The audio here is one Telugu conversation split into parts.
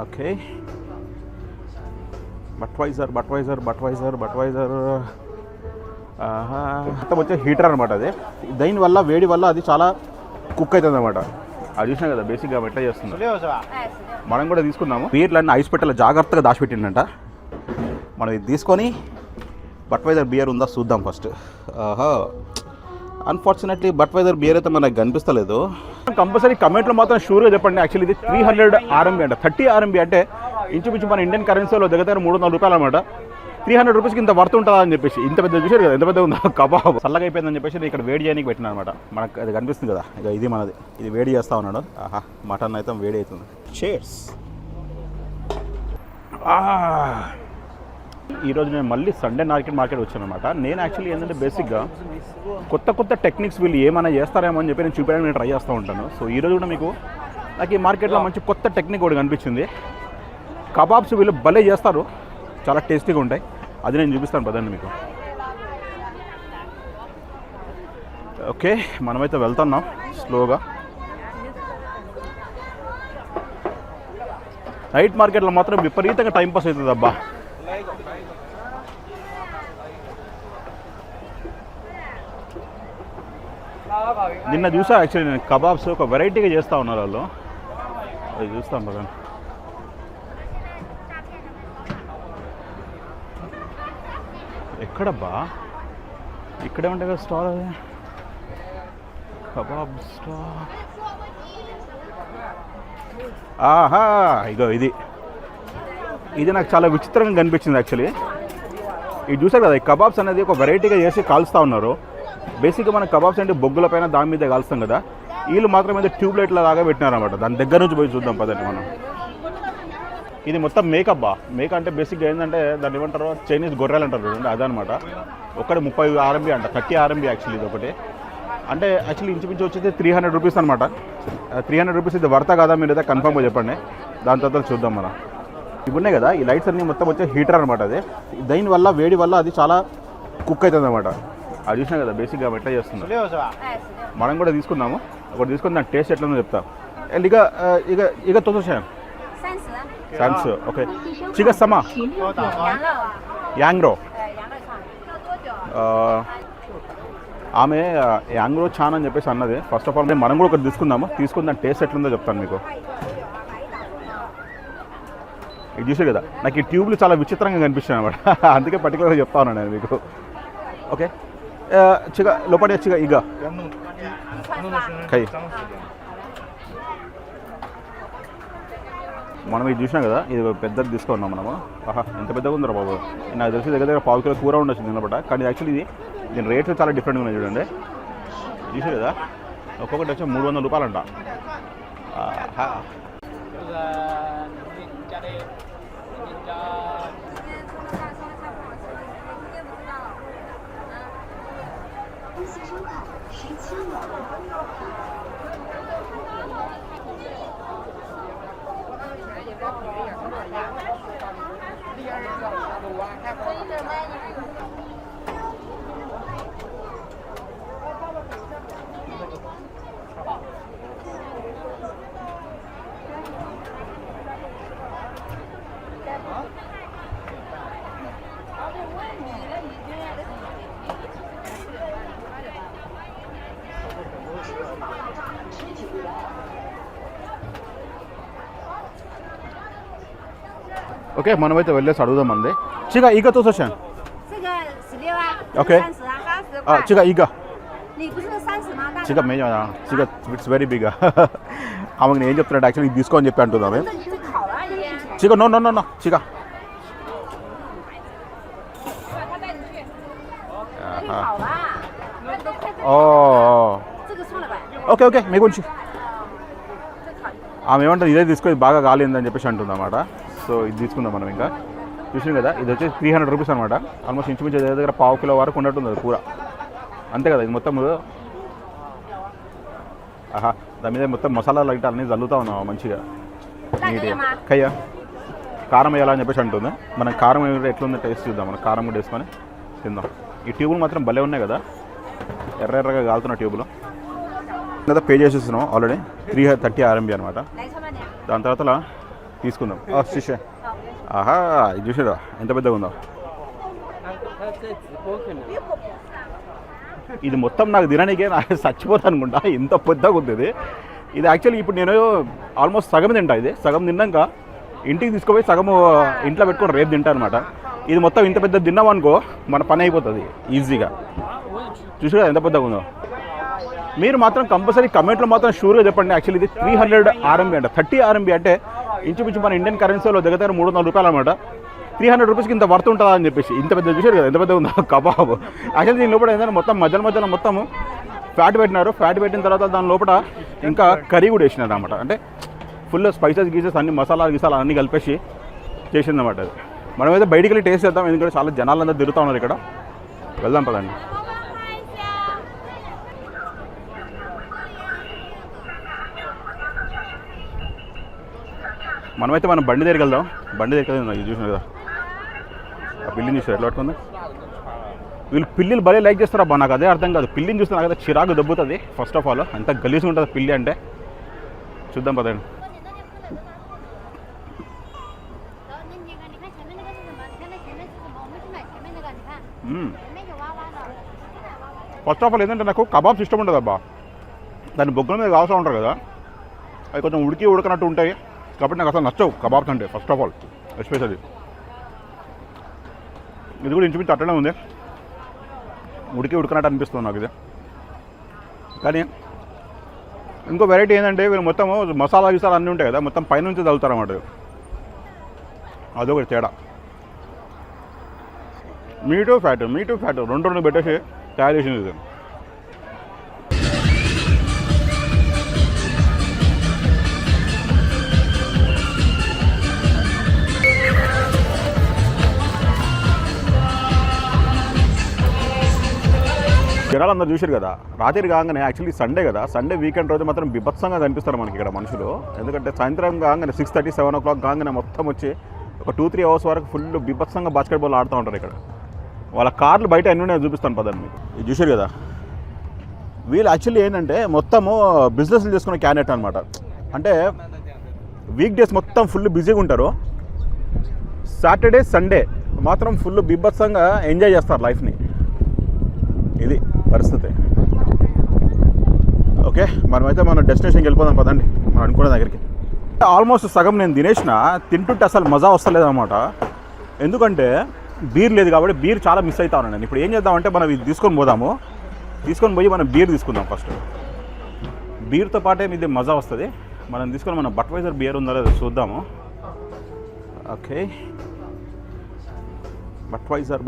ఓకే, బట్వైజర్ మొత్తం వచ్చే హీటర్ అనమాట. అది దీనివల్ల వేడి వల్ల అది చాలా కుక్ అవుతుంది అనమాట. అది చూసినా కదా బేసిక్గా ఎట్లా చేస్తుంది. మనం కూడా తీసుకుందాము. బీర్లన్నీ ఐస్ పెట్టాలి, జాగ్రత్తగా దాచిపెట్టిండంట. మనం ఇది తీసుకొని బట్వైజర్ బియర్ ఉందా చూద్దాం ఫస్ట్. అన్ఫార్చునేట్లీ బట్వైజర్ బియర్ అయితే మనకు కనిపిస్తలేదు. కంపల్సరీ కమెంట్లో మాత్రం షూర్గా చెప్పండి. యాక్చువల్లీ ఇది 300 RMB అంట. 30 RMB అంటే ఇంచుమించు మన ఇండియన్ కరెన్సీలో దగ్గర 300 రూపాయలు అనమాట. 300 రూపీస్కి ఇంత వర్త్ ఉంటుందా అని చెప్పేసి. ఇంత పెద్ద చూసారు కదా, ఎంత పెద్ద ఉందో కబాబ్. చల్లగా అయిపోయిందని చెప్పేసి ఇక్కడ వేడి చేయడానికి పెట్టినా అనమాట. మనకు అది కనిపిస్తుంది కదా, ఇక ఇది మనది. ఇది వేడి చేస్తా ఉన్నాడు. ఆహా, మటన్ అయితే వేడి అవుతుంది. చేర్స్. ఈరోజు నేను మళ్ళీ సండే మార్కెట్ వచ్చాను అనమాట. నేను యాక్చువల్లీ ఏంటంటే బేసిక్గా కొత్త టెక్నిక్స్ వీళ్ళు ఏమైనా చేస్తారేమో అని చెప్పి నేను చూపించడానికి నేను ట్రై చేస్తూ ఉంటాను. సో ఈరోజు కూడా మీకు నాకు ఈ మార్కెట్లో మంచి కొత్త టెక్నిక్ ఒకటి కనిపించింది. కబాబ్స్ వీళ్ళు భలే చేస్తారు, చాలా టేస్టీగా ఉంటాయి. అది నేను చూపిస్తాను పదండి మీకు. ఓకే, మనమైతే వెళ్తున్నాం స్లోగా. నైట్ మార్కెట్లో మాత్రం విపరీతంగా టైంపాస్ అవుతుంది అబ్బా. నిన్న చూసా యాక్చువల్లీ నేను కబాబ్స్ ఒక వెరైటీగా చేస్తూ ఉన్నారు వాళ్ళు. అది చూస్తాం పదండి. ఎక్కడబ్బా, ఇక్కడే ఉంటాయి కదా స్టాల్. అది కబాబ్ స్టాల్. ఆహా, ఇగో ఇది నాకు చాలా విచిత్రంగా కనిపించింది యాక్చువల్లీ. ఇది చూసారు కదా, ఈ కబాబ్స్ అనేది ఒక వెరైటీగా చేసి కాల్స్తూ ఉన్నారు. బేసిక్గా మన కబాబ్స్ అంటే బొగ్గుల పైన దాని మీద కాల్స్తాం కదా, వీళ్ళు మాత్రం మీద ట్యూబ్లైట్ల లాగా పెట్టినారనమాట. దాని దగ్గర నుంచి పోయి చూద్దాం పదండి మనం. ఇది మొత్తం మేకబ్బా. మేక అంటే బేసిక్గా ఏంటంటే దాన్ని ఏమంటారు, చైనీస్ గొర్రెలు అంటారు చూడండి, అదనమాట. ఒకటి 30 RMB అంట, 30 RMB యాక్చువల్లీ. ఇది ఒకటి అంటే యాక్చువల్లీ ఇంచుమించు వచ్చేసి 300 రూపీస్ అనమాట. 300 రూపీస్ ఇది వర్తా కాదా మీరు అయితే కన్ఫర్మ్గా చెప్పండి. దాని తర్వాత చూద్దాం మనం. ఇవి ఉన్నాయి కదా, ఈ లైట్స్ అన్నీ మొత్తం వచ్చే హీటర్ అనమాట. అది దీనివల్ల వేడి వల్ల అది చాలా కుక్ అవుతుంది అనమాట. అది చూసినా కదా బేసిక్గా ఎట్లా చేస్తుంది. మనం కూడా తీసుకుందాము. ఒకటి తీసుకుని దాని టేస్ట్ ఎట్లా ఉందో చెప్తా. ఇక తోసాను సాన్స్. ఓకే, చికెన్ సమా యాంగ్రో. ఆమె యాంగ్రో చాన్ అని చెప్పేసి అన్నది. ఫస్ట్ ఆఫ్ ఆల్ మనం కూడా ఒకటి తీసుకుందాము. తీసుకుని దాని టేస్ట్ ఎట్లుందో చెప్తాను మీకు. ఇది చూసే కదా, నాకు ఈ ట్యూబ్లు చాలా విచిత్రంగా కనిపిస్తాయి అనమాట. అందుకే పర్టికులర్గా చెప్తా ఉన్నాను నేను మీకు. ఓకే, చిగా లోపల చిగా ఇక కై మనం ఇది చూసినాం కదా, ఇది పెద్దది తీసుకున్నాం మనము. ఆహా, ఎంత పెద్దగా ఉందో బాబు. నాకు తెలిసి దగ్గర 1/2 కిలో కూర ఉండొచ్చు నిలబడ. కానీ యాక్చువల్లీ దీని రేట్లు చాలా డిఫరెంట్గా ఉన్నాయి చూడండి. చూసారు కదా, ఒక్కొక్కటి వచ్చి 300 రూపాయలు అంట. ఓకే, మనమైతే వెళ్ళేసి అడుగుదాం అండి. చిగా ఈగ తోసొచ్చాను. ఓకే, చిగా ఈగ చిగా మే చిగా ఇట్స్ వెరీ బిగ్. ఆమెకు నేను ఏం చెప్తున్నాడు యాక్చువల్లీ ఇది తీసుకో అని చెప్పి అంటున్నామే. చిగా నో నో నో నో చిగా. ఓకే ఓకే మీ గురించి ఆమె ఏమంటారు, ఇదే తీసుకో, ఇది బాగా కాలేదని చెప్పేసి అంటుంది అన్నమాట. సో ఇది తీసుకుందాం మనం. ఇంకా చూసాం కదా, ఇది వచ్చేసి 300 రూపీస్ అనమాట. ఆల్మోస్ట్ ఇంచుమించు దగ్గర 1/2 కిలో వరకు ఉన్నట్టుంది అది కూర. అంతే కదా, ఇది మొత్తం. ఆహా, దాని మీద మొత్తం మసాలాలు అయితే అన్నీ చల్లుతూ ఉన్నాం మంచిగా నీట్గా. కయ్యా కారం వేయాలని చెప్పేసి అంటుంది. మనం కారం ఎట్లుందో టేస్ట్ చూద్దాం. మనం కారం కూడా వేసుకొని తిందాం. ఈ ట్యూబులు మాత్రం భలే ఉన్నాయి కదా, ఎర్రగా కాలుతున్న ట్యూబులు కదా. పే చేసేస్తున్నాం ఆల్రెడీ. 330 RMB అనమాట. దాని తర్వాత తీసుకుందాం. శిష్య ఆహా ఇది చూసారా ఎంత పెద్దగా ఉందో. ఇది మొత్తం నాకు తినడానికే నాకు చచ్చిపోతాను అనుకుంటా, ఇంత పెద్దగా ఉంది ఇది. ఇది యాక్చువల్లీ ఇప్పుడు నేను ఆల్మోస్ట్ సగం తింటా. ఇది సగం తిన్నాక ఇంటికి తీసుకుపోయి సగం ఇంట్లో పెట్టుకొని రేపు తింటా అనమాట. ఇది మొత్తం ఇంత పెద్ద తిన్నాం అనుకో మన పని అయిపోతుంది ఈజీగా. చూసారా ఎంత పెద్దగా ఉందో. మీరు మాత్రం కంపల్సరీ కమెంట్లో మాత్రం షూర్గా చెప్పండి. యాక్చువల్లీ ఇది 300 RMB అంట. 30 RMB అంటే ఇంచుమించు మన ఇండియన్ కరెన్సీలో దగ్గర 300 రూపాయలు అనమాట. 300 రూపీస్కి ఇంత వర్త్ ఉంటుందా అని చెప్పేసి ఇంత పెద్ద చూసారు కదా ఎంత పెద్ద ఉందో కబాబ్. యాక్చువల్లీ దీని లోపల ఏంటంటే మొత్తం మధ్యలో మొత్తం ఫ్యాట్ పెట్టినారు. ఫ్యాట్ పెట్టిన తర్వాత దాని లోపల ఇంకా కర్రీ కూడా వేసినారు అనమాట. అంటే ఫుల్ స్పైసెస్ గీసెస్ అన్ని మసాలా అన్నీ కలిపేసి చేసిందన్నమాట. అది మనమైతే బయటికి వెళ్ళి టేస్ట్ చేద్దాం, ఎందుకంటే చాలా జనాలందరూ తిరుగుతూ ఉన్నారు ఇక్కడ. వెళ్దాం పదండి. మనమైతే మనం బండి దగ్గరికి వెళ్దాం. బండి దగ్గరికి వెళ్దాం. ఇది చూసినారు కదా ఆ పిల్లిని చూసారు ఎట్లా పట్టుకుంది. వీళ్ళు పిల్లిలు భలే లైక్ చేస్తారు అబ్బా. నాకు అదే అర్థం కాదు. పిల్లిని చూస్తే నాకు చిరాకు దెబ్బతుంది. ఫస్ట్ ఆఫ్ ఆల్ అంత గలీజ్గా ఉంటుంది పిల్లి అంటే. చూద్దాం పదండి. ఫస్ట్ ఆఫ్ ఆల్ ఏంటంటే నాకు కబాబ్స్ ఇష్టం ఉండదు అబ్బా. దాన్ని బొగ్గుల మీద కావసా ఉంటారు కదా, అవి కొంచెం ఉడకనట్టు ఉంటాయి కాబట్టి నాకు అసలు నచ్చవు కబాబ్స్ అంటే. ఫస్ట్ ఆఫ్ ఆల్ ఎస్పెషల్లీ ఇది కూడా ఇంచుమించు అట్టనే ఉంది, ఉడకనట్టు అనిపిస్తుంది నాకు ఇది. కానీ ఇంకో వెరైటీ ఏంటంటే వీళ్ళు మొత్తం మసాలా అన్నీ ఉంటాయి కదా, మొత్తం పైనుంచి తగులుతారు అన్నమాట. అదొకటి తేడా. మీటు ఫ్యాట్ రెండు పెట్టేసి తయారు చేసింది ఇది. జనాలు అందరూ చూసారు కదా, రాత్రి కాగానే యాక్చువల్లీ సండే కదా, సండే వీకెండ్ రోజు మాత్రం బిభత్సంగా కనిపిస్తారు మనకి ఇక్కడ మనుషులు. ఎందుకంటే సాయంత్రం కాగానే 6:30, 7 o'clock కాగానే మొత్తం వచ్చి ఒక 2-3 hours వరకు ఫుల్ బిభత్సంగా బాస్కెట్బాల్ ఆడుతూ ఉంటారు ఇక్కడ. వాళ్ళ కార్లు బయట ఎన్ని ఉన్నాయో చూపిస్తాను పదండి మీకు. ఇది చూసారు కదా, వీళ్ళు యాక్చువల్లీ ఏంటంటే మొత్తము బిజినెస్లు చేసుకునే క్యాండిడేట్ అనమాట. అంటే వీక్ డేస్ మొత్తం ఫుల్ బిజీగా ఉంటారు, సాటర్డే సండే మాత్రం ఫుల్ బిభత్సంగా ఎంజాయ్ చేస్తారు లైఫ్ని. ఇది పరిస్థితి. ఓకే, మనమైతే మన డెస్టినేషన్కి వెళ్ళిపోదాం పదండి, మనం అనుకునే దగ్గరికి. ఆల్మోస్ట్ సగం నేను తినేసిన, తింటుంటే అసలు మజా వస్తలేదు అనమాట. ఎందుకంటే బీర్ లేదు కాబట్టి బీర్ చాలా మిస్ అవుతా ఉన్నాను నేను. ఇప్పుడు ఏం చేద్దామంటే మనం ఇది తీసుకొని పోయి మనం బీర్ తీసుకుందాం ఫస్ట్. బీర్తో పాటే ఇది మజా వస్తుంది. మనం తీసుకొని మన బట్వైజర్ బియర్ ఉందో లేదో చూద్దాము. Okay, Budweiser.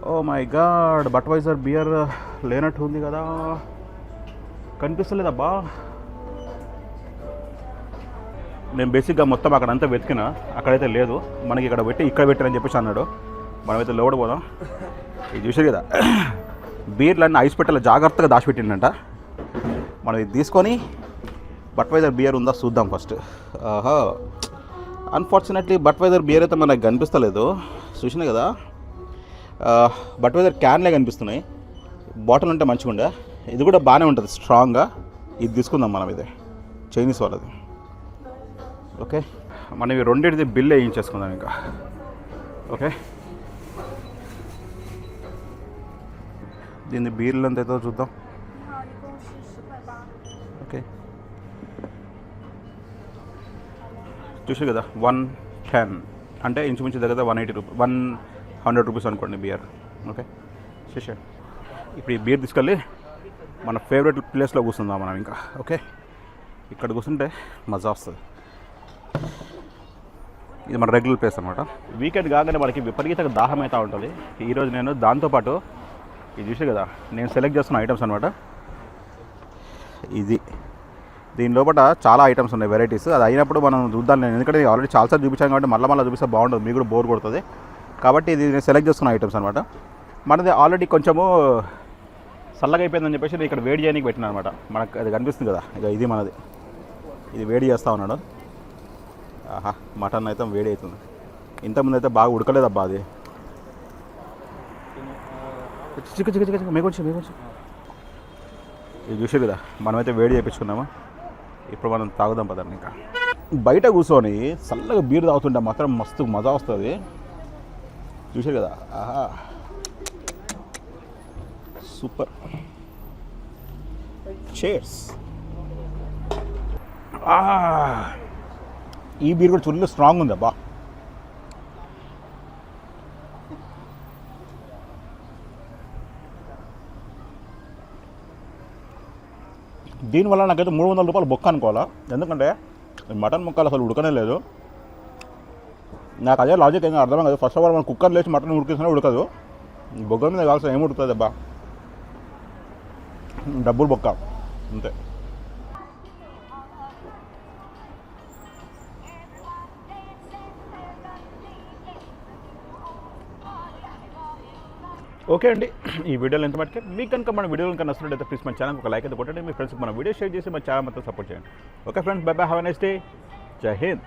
Oh my God, Budweiser beer లేనట్టు ఉంది కదా, కనిపిస్తలేదబ్బా. నేను బేసిక్గా మొత్తం అక్కడంతా వెతికినా, అక్కడైతే లేదు. మనకి ఇక్కడ పెట్టారని చెప్పేసి అన్నాడు. మనమైతే లోపల పోదాం. ఇది చూసారు కదా, బీర్లన్నీ ఐస్ పెట్టాలి జాగ్రత్తగా దాచిపెట్టిండంట. మనం ఇది తీసుకొని బట్వైజర్ బియర్ ఉందా చూద్దాం ఫస్ట్. అన్ఫార్చునేట్లీ బట్వైజర్ బియర్ అయితే మనకు కనిపిస్తలేదు. చూసినా కదా, బట్వైజర్ క్యాన్లే కనిపిస్తున్నాయి. బాటిల్ ఉంటే మంచిగా ఉండే. ఇది కూడా బాగానే ఉంటుంది స్ట్రాంగ్గా. ఇది తీసుకుందాం మనం, ఇది చైనీస్ వాళ్ళది. ఓకే, మనం ఇవి రెండింటిది బిల్ వేయించేసుకుందాం ఇంకా. ఓకే, దీన్ని బీర్లు ఎంత అవుతుందో చూద్దాం. ఓకే, చూసి కదా 110 అంటే ఇంచుమించు దగ్గర 100 రూపీస్ అనుకోండి బియర్. ఓకే చూసా. ఇప్పుడు ఈ బీర్ తీసుకెళ్ళి మన ఫేవరెట్ ప్లేస్లో కూర్చుందాం మనం ఇంకా. ఓకే, ఇక్కడ కూర్చుంటే మజా వస్తుంది. ఇది మన రెగ్యులర్ ప్లేస్ అనమాట. వీకెండ్ కాగానే మనకి విపరీతంగా దాహం అవుతూ ఉంటుంది. ఈరోజు నేను దాంతోపాటు ఇది చూసే కదా, నేను సెలెక్ట్ చేస్తున్న ఐటమ్స్ అనమాట. ఇది దీని లోపల చాలా ఐటమ్స్ ఉన్నాయి, వెరైటీస్. అది అయినప్పుడు మనం చూద్దాం. నేను ఎందుకంటే ఆల్రెడీ చాలాసార్లు చూపించాను కాబట్టి మళ్ళీ చూపిస్తే బాగుంటుంది, మీకు కూడా బోర్ కొడుతుంది. కాబట్టి ఇది నేను సెలెక్ట్ చేసుకున్న ఐటమ్స్ అనమాట. మనది ఆల్రెడీ కొంచెము చల్లగా అయిపోయిందని చెప్పేసి నేను ఇక్కడ వేడి చేయడానికి పెట్టినా అనమాట. మనకు అది కనిపిస్తుంది కదా, ఇక ఇది మనది. ఇది వేడి చేస్తూ ఉన్నాడు. ఆహా, మటన్ అయితే వేడి అవుతుంది. ఇంతకుముందు అయితే బాగా ఉడకలేదబ్బా అది. చిక్క మేకొంచెం ఇది చూసారు కదా, మనమైతే వేడి చేయించుకున్నామా. ఇప్పుడు మనం తాగుదాం పదండి. ఇంకా బయట కూర్చొని చల్లగా బీర్ తాగుతుంటే మాత్రం మస్తు మజా వస్తుంది. చూసారు కదా, ఆహా సూపర్. చేర్స్. ఈ బీర్ కూడా చుల్ల స్ట్రాంగ్ ఉంది అబ్బా. దీనివల్ల నాకైతే 300 రూపాయలు బొక్క అనుకోవాలా. ఎందుకంటే మటన్ ముక్కలు అసలు ఉడకనే లేదు. నాకు అదే లాజిక్ ఏం అర్థం కాదు. ఫస్ట్ ఆఫ్ ఆల్ మనం కుక్కర్ లేచి మటన్ ఉడికిస్తున్నా ఉడకదు. బొగ్గ మీద కావాల్సిన ఏమి ఉడుకుతుంది అబ్బా, డబ్బులు బొక్క అంతే. ఓకే అండి, ఈ వీడియోలో ఎంత మటుకే మీకు కనుక మన వీడియోలు కనుక నచ్చినట్లయితే ప్లీజ్ మన ఛానల్ ఒక లైక్ అయితే కొట్టండి. మీ ఫ్రెండ్స్కి మన వీడియో షేర్ చేసి మన ఛానల్ మొత్తం సపోర్ట్ చేయండి. Okay friends, by by, have a nice day. జై హింద్.